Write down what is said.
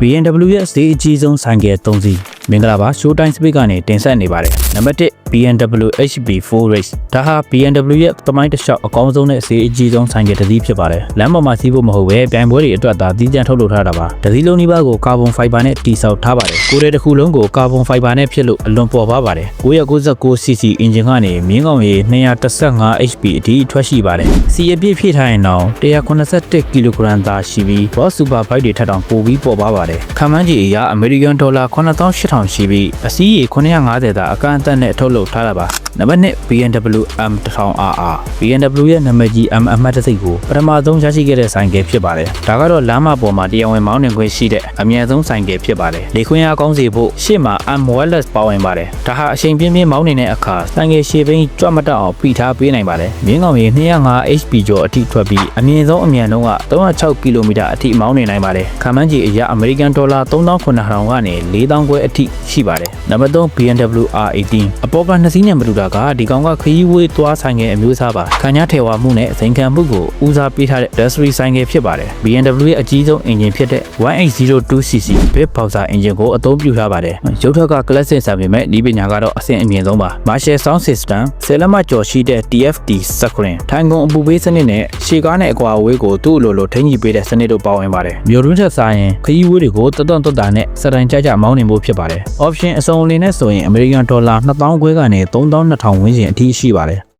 BMW ရဲ့ဈေးအကြီးဆုံးဆိုင်ကယ်3စီးမင်္ဂလာပါ Showtime Speak ကနေတင်ဆက်နေပါတယ်နံပါတ်1 BMW HB4 Race ဒါဟာ BMW ရဲ့သမိုင်းတစ်လျှောက်အကောင်းဆုံးနဲ့ဈေးအကြီးဆုံးဆိုင်ကယ်တစ်စီးဖြစ်ပါတယ်လမ်းပေါ်မှာစီးဖို့မဟုတ်ပဲပြိုင်ပွဲတွေအတွက်သာတည်ကြံထုတ်လုပ်ထားတာပါတစ်စီးလုံးနီးပါးကိုကာဗွန်ဖိုင်ဘာနဲ့တိဆောက်ထားပါတယ်ကိုယ်တည်းတစ်ခုလုံးကိုကာဗွန်ဖိုင်ဘာနဲ့ဖြစ်လို့အလွန်ပေါ်ပါပါတယ် 999cc အင်ဂျင်ကနေမြင်းကောင်ရေ 215hp အထိထွက်ရှိပါတယ်စီအပြည့်ဖြည့်ထားရင်တော့181ကီလိုဂရမ်သာရှိပြီး Boss Super Bike တွေထက်တောင်ပိုပြီးပေါ်ပါပါတယ်ခန့်မှန်းခြေအရအမေရိကန်ဒေါ်လာ 9800 ရှိပြီးအစီးရေ950သာအကန့်အသတ်နဲ့ထုတ်လုပ်ထားတာပါနံပါတ်1 BMW M1000RR BMW ရဲ့နာမည်ကြီး M အမှတ်တံဆိပ်ကိုပထမဆုံးရရှိခဲ့တဲ့ဆိုင်ကယ်ဖြစ်ပါတယ်ဒါကတော့လမ်းမပေါ်မှာတရားဝင်မောင်းနှင်ခွင့်ရှိတဲ့အမြင့်ဆုံးဆိုင်ကယ်ဖြစ်ပါတယ်လေခွင့်အားကောင်းစေဖို့ရှေ့မှာ M wireless ပါဝင်ပါတယ်ဒါဟာအချိန်ပြင်းပြင်းမောင်းနေတဲ့အခါဆိုင်ကယ်ရှေ့ဘင်းကြွမတက်အောင်ဖိထားပေးနိုင်ပါတယ်မြင်းကောင်ရေ 205hp ကျော်အထိထွက်ပြီးအမြင့်ဆုံးအမြန်နှုန်းက306ကီလိုမီတာအထိမောင်းနေနိုင်ပါတယ်ခန့်မှန်းခြေအရအမေရိကန်ဒေါ်လာ 3900 ကနေ 4000 ခွဲအထိရှိပါတယ်နံပါတ်3 BMW R18 အပေါ်က2စီးနဲ့မတူတာကဒီကောင်ကခရီးဝေးသွားဆိုင်ငယ်အမျိုးအစားပါခံရထဲဝမှုနဲ့စိန်ခံမှုကိုဦးစားပေးထားတဲ့ luxury ဆိုင်ငယ်ဖြစ်ပါတယ် BMW ရဲ့အကြီးဆုံးအင်ဂျင်ဖြစ်တဲ့ 1802cc Big Boxer အင်ဂျင်ကိုအသုံးပြုထားပါတယ်ရုပ်ထွက်က classic ဆန်ပေမဲ့ဒီပညာကတော့အဆင့်အမြင့်ဆုံးပါ Marshall Sound System 10 လက်မကျော်ရှိတဲ့ TFT Screen ထိုင်ကုန်အပူပေးစနစ်နဲ့ရှေ့ကားနဲ့အကွာအဝေးကိုသူ့အလိုလိုထိန်းကြီးပေးတဲ့စနစ်တို့ပါဝင်ပါတယ်မြို့တွင်းထက်စားရင်ခရီးဝေးတွေကိုတွတ်တွတ်တာနဲ့စတိုင်ကြကြမောင်းနေဖို့ဖြစ်ပါတယ် option အစုံအလင်နဲ့ဆိုရင်အမေရိကန်ဒေါ်လာ 2000 ခွဲကနေ 3200 ဝန်းကျင်အထိရှိပါတယ်